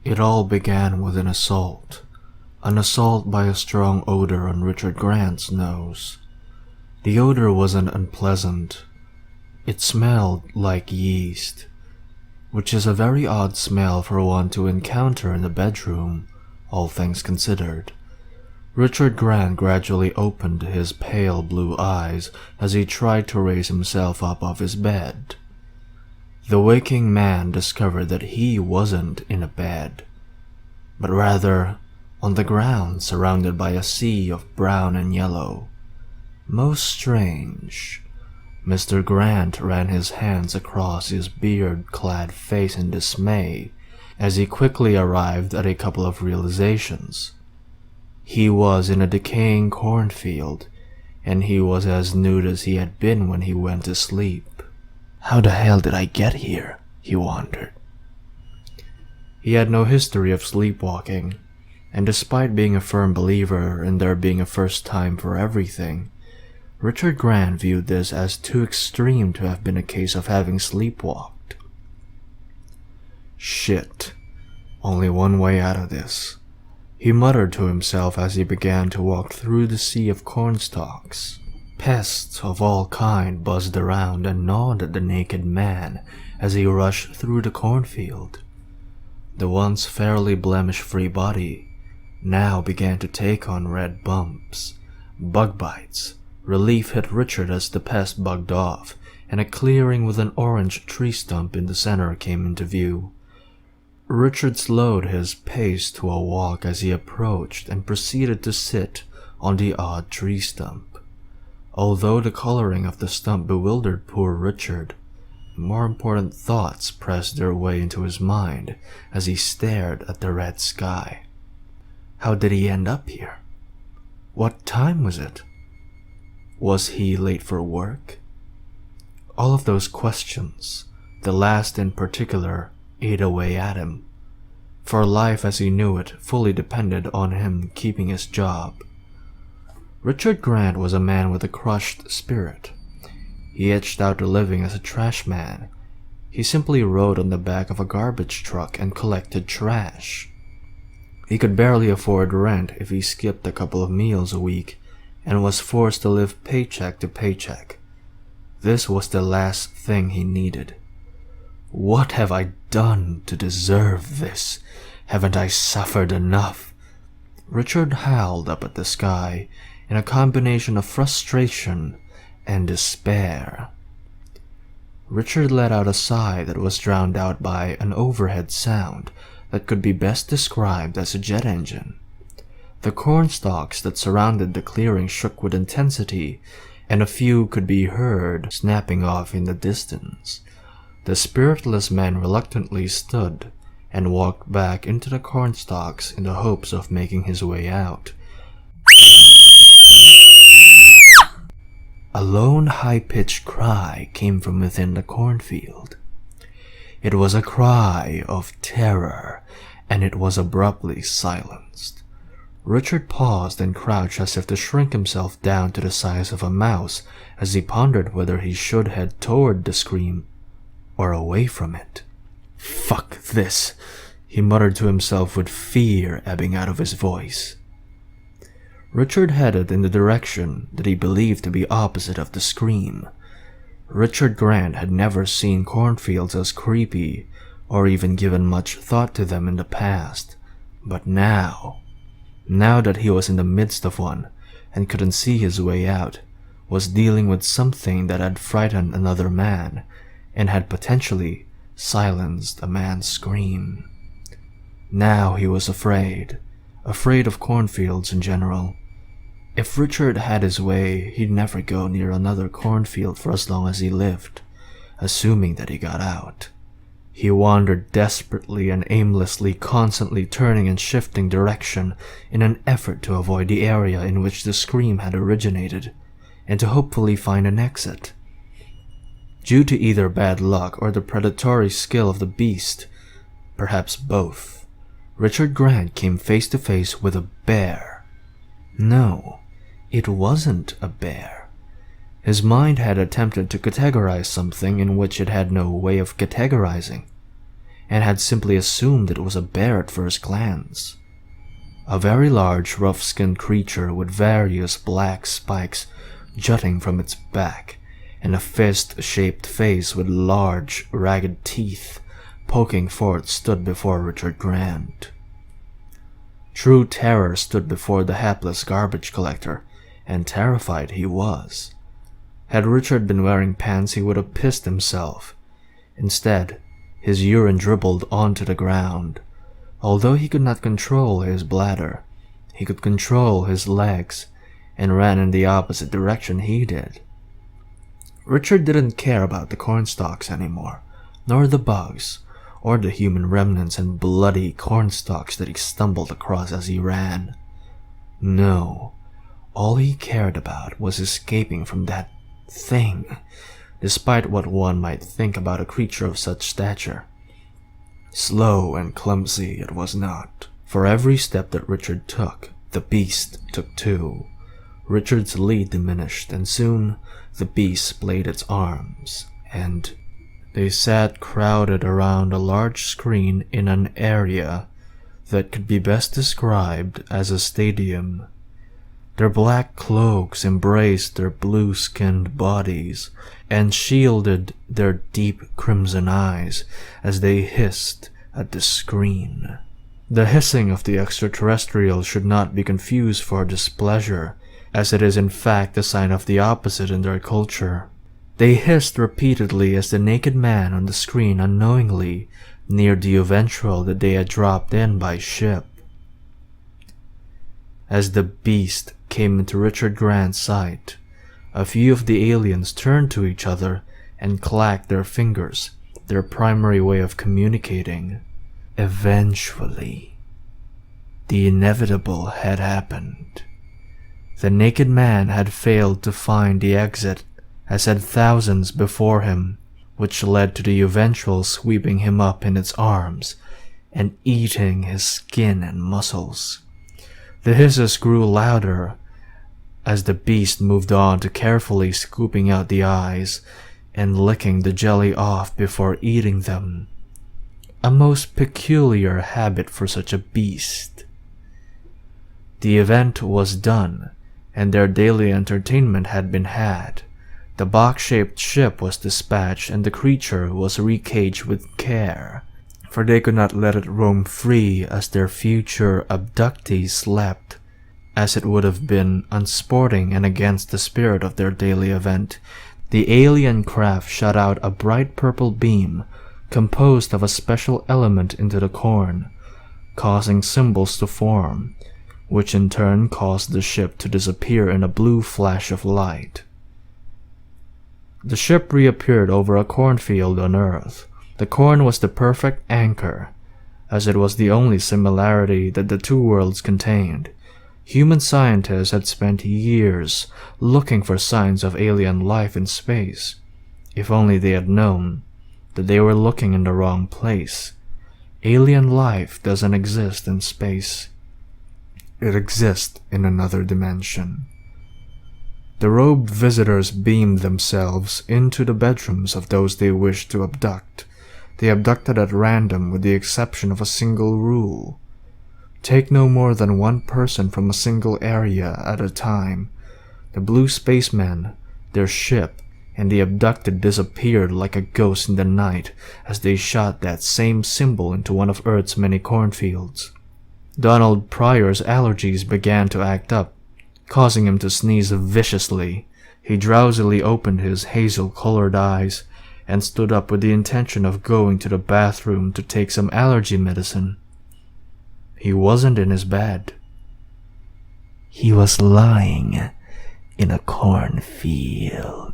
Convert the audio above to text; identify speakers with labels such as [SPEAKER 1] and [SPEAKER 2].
[SPEAKER 1] It all began with an assault by a strong odor on Richard Grant's nose. The odor wasn't unpleasant. It smelled like yeast, which is a very odd smell for one to encounter in a bedroom, all things considered. Richard Grant gradually opened his pale blue eyes as he tried to raise himself up off his bed. The waking man discovered that he wasn't in a bed, but rather on the ground surrounded by a sea of brown and yellow. Most strange. Mr. Grant ran his hands across his beard-clad face in dismay as he quickly arrived at a couple of realizations. He was in a decaying cornfield, and he was as nude as he had been when he went to sleep. How the hell did I get here? He wondered. He had no history of sleepwalking, and despite being a firm believer in there being a first time for everything, Richard Grant viewed this as too extreme to have been a case of having sleepwalked. Shit. Only one way out of this, he muttered to himself as he began to walk through the sea of cornstalks. Pests of all kind buzzed around and gnawed at the naked man as he rushed through the cornfield. The once fairly blemish-free body now began to take on red bumps, bug bites. Relief hit Richard as the pest bugged off, and a clearing with an orange tree stump in the center came into view. Richard slowed his pace to a walk as he approached and proceeded to sit on the odd tree stump. Although the coloring of the stump bewildered poor Richard, more important thoughts pressed their way into his mind as he stared at the red sky. How did he end up here? What time was it? Was he late for work? All of those questions, the last in particular, ate away at him, for life as he knew it fully depended on him keeping his job. Richard Grant was a man with a crushed spirit. He etched out a living as a trash man. He simply rode on the back of a garbage truck and collected trash. He could barely afford rent if he skipped a couple of meals a week and was forced to live paycheck to paycheck. This was the last thing he needed. What have I done to deserve this? Haven't I suffered enough? Richard howled up at the sky in a combination of frustration and despair. Richard let out a sigh that was drowned out by an overhead sound that could be best described as a jet engine. The cornstalks that surrounded the clearing shook with intensity, and a few could be heard snapping off in the distance. The spiritless man reluctantly stood and walked back into the cornstalks in the hopes of making his way out. A lone, high-pitched cry came from within the cornfield. It was a cry of terror, and it was abruptly silenced. Richard paused and crouched as if to shrink himself down to the size of a mouse as he pondered whether he should head toward the scream or away from it. Fuck this, he muttered to himself with fear ebbing out of his voice. Richard headed in the direction that he believed to be opposite of the scream. Richard Grant had never seen cornfields as creepy or even given much thought to them in the past, but now that he was in the midst of one and couldn't see his way out, was dealing with something that had frightened another man and had potentially silenced a man's scream. Now he was afraid of cornfields in general. If Richard had his way, he'd never go near another cornfield for as long as he lived, assuming that he got out. He wandered desperately and aimlessly, constantly turning and shifting direction in an effort to avoid the area in which the scream had originated, and to hopefully find an exit. Due to either bad luck or the predatory skill of the beast, perhaps both, Richard Grant came face to face with a bear. No, it wasn't a bear. His mind had attempted to categorize something in which it had no way of categorizing. and had simply assumed it was a bear at first glance. A very large, rough-skinned creature with various black spikes jutting from its back, and a fist-shaped face with large, ragged teeth poking forth stood before Richard Grant. True terror stood before the hapless garbage collector, and terrified he was. Had Richard been wearing pants, he would have pissed himself. Instead, his urine dribbled onto the ground. Although he could not control his bladder, he could control his legs, and ran in the opposite direction he did. Richard didn't care about the cornstalks anymore, nor the bugs, or the human remnants and bloody cornstalks that he stumbled across as he ran. No, all he cared about was escaping from that thing, despite what one might think about a creature of such stature. Slow and clumsy it was not. For every step that Richard took, the beast took two. Richard's lead diminished, and soon the beast splayed its arms, and they sat crowded around a large screen in an area that could be best described as a stadium. Their black cloaks embraced their blue-skinned bodies and shielded their deep crimson eyes as they hissed at the screen. The hissing of the extraterrestrials should not be confused for displeasure, as it is in fact a sign of the opposite in their culture. They hissed repeatedly as the naked man on the screen unknowingly neared the eventual that they had dropped in by ship. As the beast came into Richard Grant's sight, a few of the aliens turned to each other and clacked their fingers, their primary way of communicating. Eventually, the inevitable had happened. The naked man had failed to find the exit, as had thousands before him, which led to the eventual sweeping him up in its arms and eating his skin and muscles. The hisses grew louder as the beast moved on to carefully scooping out the eyes and licking the jelly off before eating them. A most peculiar habit for such a beast. The event was done, and their daily entertainment had been had. The box-shaped ship was dispatched, and the creature was recaged with care, for they could not let it roam free as their future abductees slept, as it would have been unsporting and against the spirit of their daily event. The alien craft shot out a bright purple beam composed of a special element into the corn, causing symbols to form, which in turn caused the ship to disappear in a blue flash of light. The ship reappeared over a cornfield on Earth. The corn was the perfect anchor, as it was the only similarity that the two worlds contained. Human scientists had spent years looking for signs of alien life in space. If only they had known that they were looking in the wrong place. Alien life doesn't exist in space. It exists in another dimension. The robed visitors beamed themselves into the bedrooms of those they wished to abduct. They abducted at random with the exception of a single rule. Take no more than one person from a single area at a time. The blue spacemen, their ship, and the abducted disappeared like a ghost in the night as they shot that same symbol into one of Earth's many cornfields. Donald Pryor's allergies began to act up, causing him to sneeze viciously. He drowsily opened his hazel-colored eyes and stood up with the intention of going to the bathroom to take some allergy medicine. He wasn't in his bed. He was lying in a cornfield.